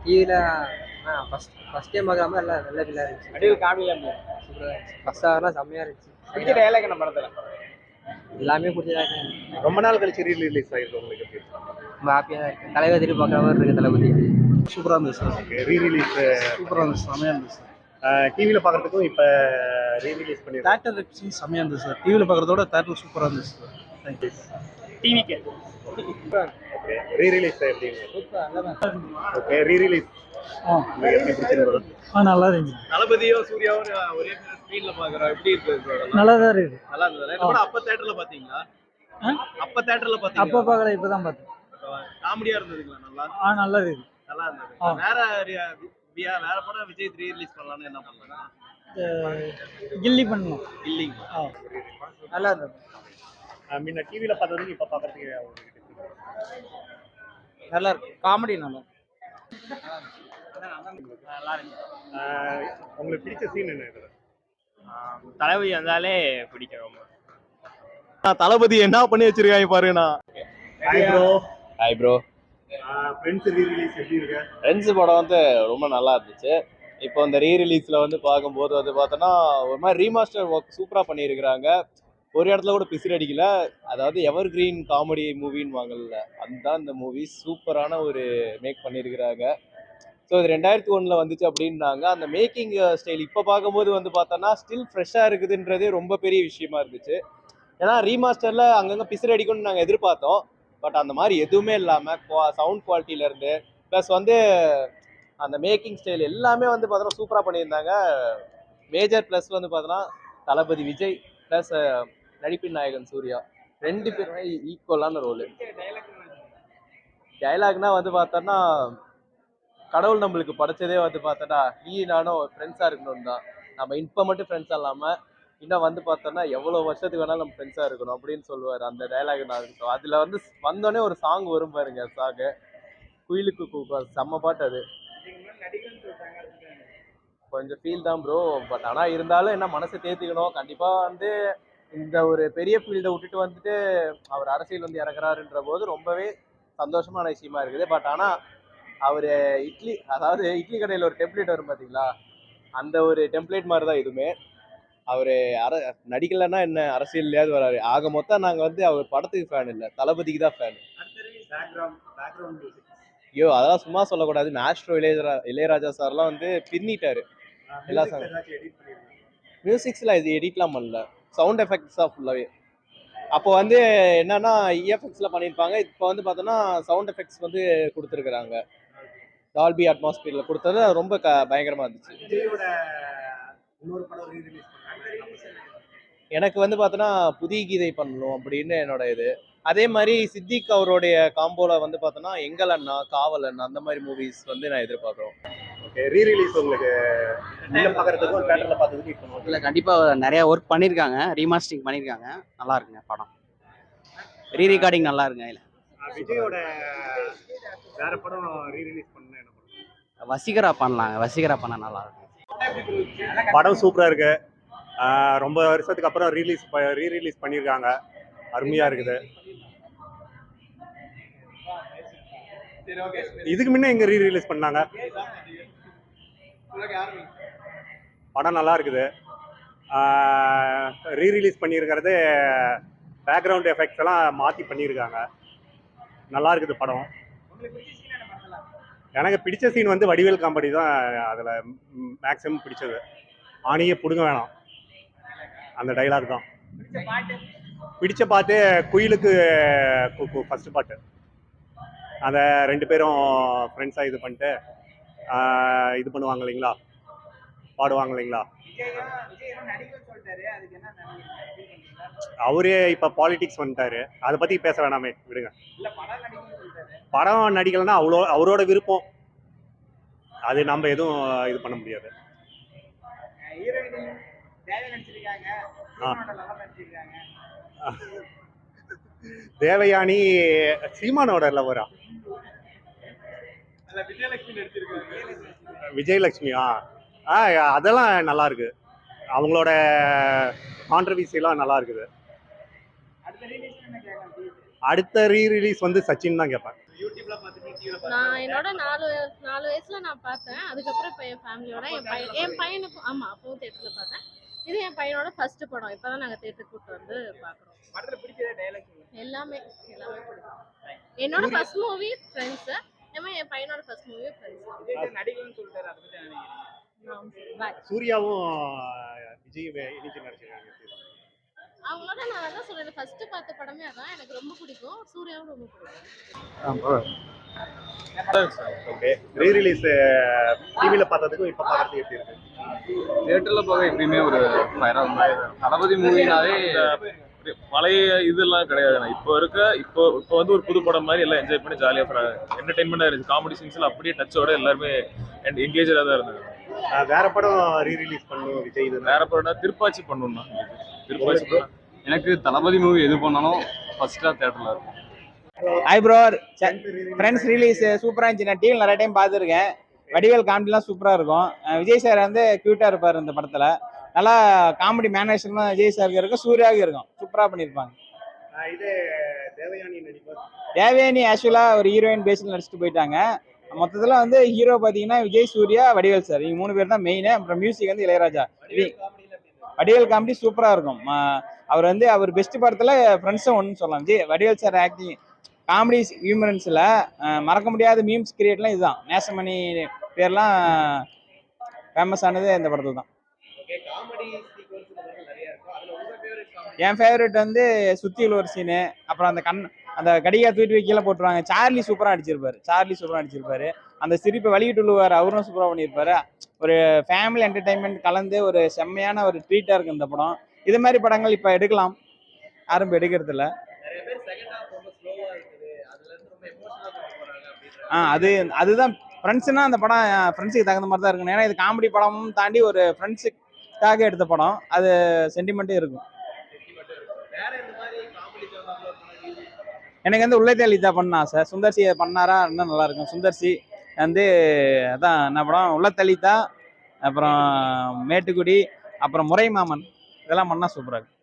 டிவியில் first time பார்க்குற எல்லாம் நல்ல ஃபீலாக இருந்துச்சு. அடியில் காமெடியில் சூப்பராக இருந்துச்சு. ஃபஸ்ட் ஹவர்லாம் செம்மையாக இருந்துச்சு. பிடிச்ச டைலாக் என்ன படத்தில்? எல்லாமே பிடிச்சதாக இருந்துச்சு. ரொம்ப நாள் கழிச்சு ரிலீஸ் ஆயிருக்கு உங்களுக்கு எப்படி? ரொம்ப ஹாப்பியாக தான் இருக்குது. தலைவர் திரும்பி பார்க்குற மாதிரி இருக்குது தளபதி. சூப்பராக இருந்துச்சு சார். ரீரிலீஸ் சூப்பராக இருந்துச்சு, செம்மையாக இருந்துச்சு. டிவியில் பார்க்குறதுக்கும் இப்போ ரீரிலீஸ் பண்ணி தேட்டர் எக்ஸ்பீரியன்ஸ் செம்மையாக இருந்துச்சு சார். டிவியில் பார்க்குறதோட தேட்டர் சூப்பராக இருந்துச்சு சார். தேங்க்யூ. டிவிக்கு ஓகே, ரீரிலீஸ் எப்படி? ஓகே, ரீரிலீஸ் எப்படி பிடிச்சிருக்கு? நல்லா இருந்துச்சு. தளபதியும் சூர்யாவும் ஒரே ஸ்க்ரீன்ல பாக்குறோம். எப்படி இருக்கு? நல்லா தான் இருக்குது. நல்லா இருந்தது. அப்ப தியேட்டர்ல பாத்தீங்களா? அப்ப தியேட்டர்ல பாத்தீங்களா? அப்போ பார்க்கல, இப்போ தான் பார்த்தேன். காமெடியா இருந்ததுங்களா? நல்லா நல்லா இருக்குது. நல்லா இருந்தது. வேற படம் விஜய் ரிலீஸ் பண்ணலாம்னு என்ன பண்ணலாம்? கில்லி பண்ணணும். இல்லைங்க. நல்லா இருந்தது. முன்ன டிவியில் பார்த்ததுக்கு இப்போ பார்க்குறதுக்கு நல்லா இருக்கு. காமெடி நல்லா நல்லா இருக்கு. உங்களுக்கு பிடிச்ச சீன் என்ன இதில்? தளபதி வந்தாலே பிடிக்கும் ரொம்ப. தளபதி என்ன பண்ணி வச்சிருக்காங்க பாருங்கண்ணா. Hi bro. Hi bro. Friends rerelease எப்படி இருக்கு? ஃப்ரெண்ட்ஸ் படம் வந்து ரொம்ப நல்லா இருந்துச்சு. இப்போ இந்த ரீரிலீஸில் வந்து பார்க்கும்போது வந்து பார்த்தோன்னா ஒரு மாதிரி ரீமாஸ்டர் ஒர்க் சூப்பராக பண்ணியிருக்கிறாங்க. ஒரு இடத்துல கூட பிசிறு அடிக்கல. அதாவது எவர் கிரீன் காமெடி மூவின்னு வாங்கல, அதுதான் இந்த மூவி. சூப்பரான ஒரு மேக் பண்ணியிருக்கிறாங்க. ஸோ இது 2001 வந்துச்சு அப்படின்னாங்க. அந்த மேக்கிங் ஸ்டைல் இப்போ பார்க்கும்போது வந்து பார்த்தோன்னா ஸ்டில் ஃப்ரெஷ்ஷாக இருக்குதுன்றதே ரொம்ப பெரிய விஷயமா இருந்துச்சு. ஏன்னா ரீமாஸ்டரில் அங்கங்கே பிசிறு அடிக்கும்னு நாங்கள் எதிர்பார்த்தோம். பட் அந்த மாதிரி எதுவுமே இல்லாமல் சவுண்ட் குவாலிட்டியிலேருந்து ப்ளஸ் வந்து அந்த மேக்கிங் ஸ்டைல் எல்லாமே வந்து பார்த்தோன்னா சூப்பராக பண்ணியிருந்தாங்க. மேஜர் ப்ளஸ் வந்து பார்த்தோன்னா தளபதி விஜய் ப்ளஸ் நடிப்பின் நாயகன் சூர்யா ரெண்டு பேருமே ஈக்குவலான ரோலு. டைலாக்னா வந்து பார்த்தோன்னா கடவுள் நம்மளுக்கு படைச்சதே வந்து பார்த்தோன்னா நீ நானும் ஃப்ரெண்ட்ஸாக இருக்கணும் தான். நம்ம இப்போ மட்டும் ஃப்ரெண்ட்ஸாக இல்லாமல் இன்னும் வந்து பார்த்தோன்னா எவ்வளோ வருஷத்துக்கு வேணாலும் நம்ம ஃப்ரெண்ட்ஸாக இருக்கணும் அப்படின்னு சொல்லுவார். அந்த டைலாக் நான் இருக்கட்டும். அதில் வந்து வந்தோடனே ஒரு சாங் வரும் பாருங்க, சாங்கு குயிலுக்கு கூப்பா, செம்ம பாட்டு அது. கொஞ்சம் ஃபீல் தான் ப்ரோ. பட் ஆனால் இருந்தாலும் என்ன மனசை தேர்த்திக்கணும். கண்டிப்பாக வந்து இந்த ஒரு பெரிய ஃபீல்டை விட்டுட்டு வந்துட்டு அவர் அரசியல் வந்து இறக்குறாருன்ற போது ரொம்பவே சந்தோஷமான விஷயமா இருக்குது. பட் ஆனால் அவர் இட்லி கடையில் ஒரு டெம்ப்ளேட் வரும் பார்த்தீங்களா, அந்த ஒரு டெம்ப்ளேட் மாதிரி தான் இதுவுமே. அவர் நடிக்கலைன்னா என்ன அரசியல்லையாவது வராரு. ஆக மொத்தம் நாங்கள் வந்து அவர் படத்துக்கு ஃபேன் இல்லை, தளபதிக்கு தான் ஃபேன். ஐயோ அதெல்லாம் சும்மா சொல்லக்கூடாது. மேஸ்ட்ரோ இளையராஜா சார்லாம் வந்து பின்னிட்டாரு எல்லா சாங். மியூசிக்ஸில் இது எடிட்லாம் பண்ணல, சவுண்ட் எஃபெக்ட்ஸ் தான் ஃபுல்லாகவே. அப்போ வந்து என்னன்னா இஎஃப்எக்ஸில் பண்ணியிருப்பாங்க. இப்போ வந்து பார்த்தோன்னா சவுண்ட் எஃபெக்ட்ஸ் வந்து கொடுத்துருக்குறாங்க. டால்பி அட்மாஸ்பியரில் கொடுத்தது ரொம்ப பயங்கரமாக இருந்துச்சு. எனக்கு வந்து பார்த்தோன்னா புதிய கீதை பண்ணணும் அப்படின்னு என்னோட இது. அதே மாதிரி சித்திக் அவருடைய காம்போவில் வந்து பார்த்தோன்னா எங்கள் அண்ணா, காவல் அண்ணா, அந்த மாதிரி மூவிஸ் வந்து நான் எதிர்பார்க்குறோம். ஓகே, ரீரிலீஸ் உங்களுக்கு பார்க்குறதுக்கும் தேட்டரில் பார்த்ததுக்கு இப்போ இல்லை கண்டிப்பாக நிறையா ஒர்க் பண்ணியிருக்காங்க, ரீமாஸ்டரிங் பண்ணியிருக்காங்க. நல்லா இருக்குங்க படம். ரீரெக்கார்டிங் நல்லா இருக்குங்க. இல்லை விஜயோட வேற படம் ரீரிலீஸ் பண்ண என்ன பண்ணுங்க? வசீகரா பண்ணலாங்க. வசீகரா பண்ண நல்லா இருக்கும். படம் சூப்பராக இருக்கு. ரொம்ப வருஷத்துக்கு அப்புறம் ரீரிலீஸ் பண்ணியிருக்காங்க. அருமையாக இருக்குது. இதுக்கு முன்ன எங்க ரீரிலீஸ் பண்ணாங்க? படம் நல்லா இருக்குது. ரீரிலீஸ் பண்ணியிருக்கிறது பேக்ரவுண்ட் எஃபெக்ட்ஸ் எல்லாம் மாற்றி பண்ணியிருக்காங்க. நல்லா இருக்குது படம். எனக்கு பிடிச்ச சீன் வந்து வடிவேல் காமெடி தான். அதில் மேக்ஸிமம் பிடிச்சது ஆணியே பிடுங்க வேணாம், அந்த டைலாக் தான். பிடிச்ச பாட்டு குயிலுக்கு ஃபஸ்ட்டு பாட்டு. அதை ரெண்டு பேரும் ஃப்ரெண்ட்ஸாக இது பண்ணிட்டு இது பண்ணுவாங்க இல்லைங்களா, பாடுவாங்க இல்லைங்களா. அவரே இப்போ பாலிடிக்ஸ் வந்துட்டாரு, அதை பற்றி பேச வேணாமே, விடுங்க. படம் நடிக்கலைன்னா அவரோட விருப்பம், அது நம்ம எதுவும் இது பண்ண முடியாது. தேவயானி சீமானோட லவ்வரா? விஜயலட்சுமியா? அதெல்லாம் நல்லா இருக்கு. அவங்களோட கான்ட்ரவர்சிலாம் நல்லா இருக்குது. அடுத்த ரீரிலீஸ் வந்து சச்சின் தான் கேட்பேன். நான் என்னோட 4 வயசுல நான் பார்த்தேன். அதுக்கப்புறம் இப்போ என் ஃபேமிலியோட என் பையனுக்கும் அப்பவும் தேட்டர்ல பார்த்தேன். இது என் பையனோட ஃபர்ஸ்ட் படம். இப்பதான் நாங்க தேட்டருக்கு கூட்டு வந்து பாக்குறோம். எல்லாமே பிடிக்கும். என்னோட ஃபர்ஸ்ட் மூவி ஃப்ரெண்ட்ஸ். என் பையனோட ஃபர்ஸ்ட் மூவி ஃப்ரெண்ட்ஸ். சூர்யாவும் விஜய் இணைஞ்சு நடிச்சிருக்காங்க. அவங்களோட நான் அதான் சொல்றேன், ஃபர்ஸ்ட் பார்த்த படமே அதான். எனக்கு ரொம்ப பிடிக்கும். சூர்யாவும் ரொம்ப பிடிக்கும். ஓகே, ரீ ரிலீஸ் டிவில பார்த்ததுக்கும் இப்ப பார்த்ததுக்கும் எப்படி இருக்கு? தியேட்டர்ல பார்க்க எப்பயுமே ஒரு ஃபயர் தளபதி மூவினாலே பழைய இதெல்லாம் கிடையாது. இப்போ வந்து ஒரு புது படம் மாதிரி எல்லாம் என்ஜாய் பண்ணி ஜாலியாக என்டர்டைன்மெண்டா இருந்துச்சு. காமெடி சீன்ஸ்ல அப்படியே டச்சோட எல்லாருமே என்கேஜா தான் இருந்தது. வேற படம் ரீ ரிலீஸ் பண்ணும் விஜய் இது வேற படம் திருப்பாச்சி பண்ணணும்னா திருப்பாச்சி எனக்கு தளபதி மூவி எது பண்ணாலும் ஃபர்ஸ்டா தியேட்டர்ல இருக்கும். ஹாய் ப்ரோ, ஃப்ரெண்ட்ஸ் ரிலீஸ் சூப்பராக இருந்துச்சு. நான் டிவியில் நிறைய டைம் பார்த்துருக்கேன். வடிவேல் காமெடிலாம் சூப்பராக இருக்கும். விஜய் சார் வந்து க்யூட்டாக இருப்பார் இந்த படத்தில். நல்லா காமெடி மேனேஜ்மெண்ட் விஜய் சாருக்கு இருக்கும், சூர்யாவுக்கு இருக்கும். சூப்பராக பண்ணியிருப்பாங்க. இது தேவயானி நடிப்பார். தேவயானி ஆக்சுவலாக ஒரு ஹீரோயின் பேஸில் நடிச்சுட்டு போயிட்டாங்க. மொத்தத்தில் வந்து ஹீரோ பார்த்தீங்கன்னா விஜய், சூர்யா, வடிவேல் சார், இவங்க 3 பேர் தான் மெயின். அப்புறம் மியூசிக் வந்து இளையராஜா. வடிவேல் காமெடி சூப்பராக இருக்கும். அவர் பெஸ்ட் படத்தில் ஃப்ரெண்ட்ஸும் ஒன்றுன்னு சொல்லலாம். வடிவேல் சார் ஆக்டிங் காமெடி ஹியூமரன்ஸில் மறக்க முடியாத மீம்ஸ் கிரியேட்லாம் இதுதான். நேசமணி பேர்லாம் ஃபேமஸ் ஆனது இந்த படத்தில் தான். என் ஃபேவரட் வந்து சுத்தியில் ஒரு சீனு, அப்புறம் அந்த கடிகா தூக்கி கீழே போட்டுருவாங்க. சார்லி சூப்பராக அடிச்சிருப்பாரு. அந்த சிரிப்பை வழிகிட்டுள்ளுவார், அவரும் சூப்பராக பண்ணியிருப்பாரு. ஒரு ஃபேமிலி என்டர்டைன்மெண்ட் கலந்து ஒரு செம்மையான ஒரு ட்ரீட்டாக இருக்குது இந்த படம். இது மாதிரி படங்கள் இப்போ எடுக்கலாம், யாரும் எடுக்கிறது இல்லை. அதுதான் ஃப்ரெண்ட்ஸ்னா அந்த படம் ஃப்ரெண்ட்ஸுக்கு தகுந்த மாதிரி தான் இருக்கணும். ஏன்னா இது காமெடி படமும் தாண்டி ஒரு ஃப்ரெண்ட்ஸுக்காக எடுத்த படம், அது சென்டிமெண்ட்டும் இருக்கும். எனக்கு வந்து உள்ளே தேலிதா பண்ண ஆசை. சுந்தர்சி பண்ணாரா இன்னும் நல்லா இருக்கும். சுந்தர்சி வந்து அதான் என்ன படம், உள்ளத்தலிதா, அப்புறம் மேட்டுக்குடி, அப்புறம் முறை மாமன், இதெல்லாம் பண்ணால் சூப்பராக இருக்கும்.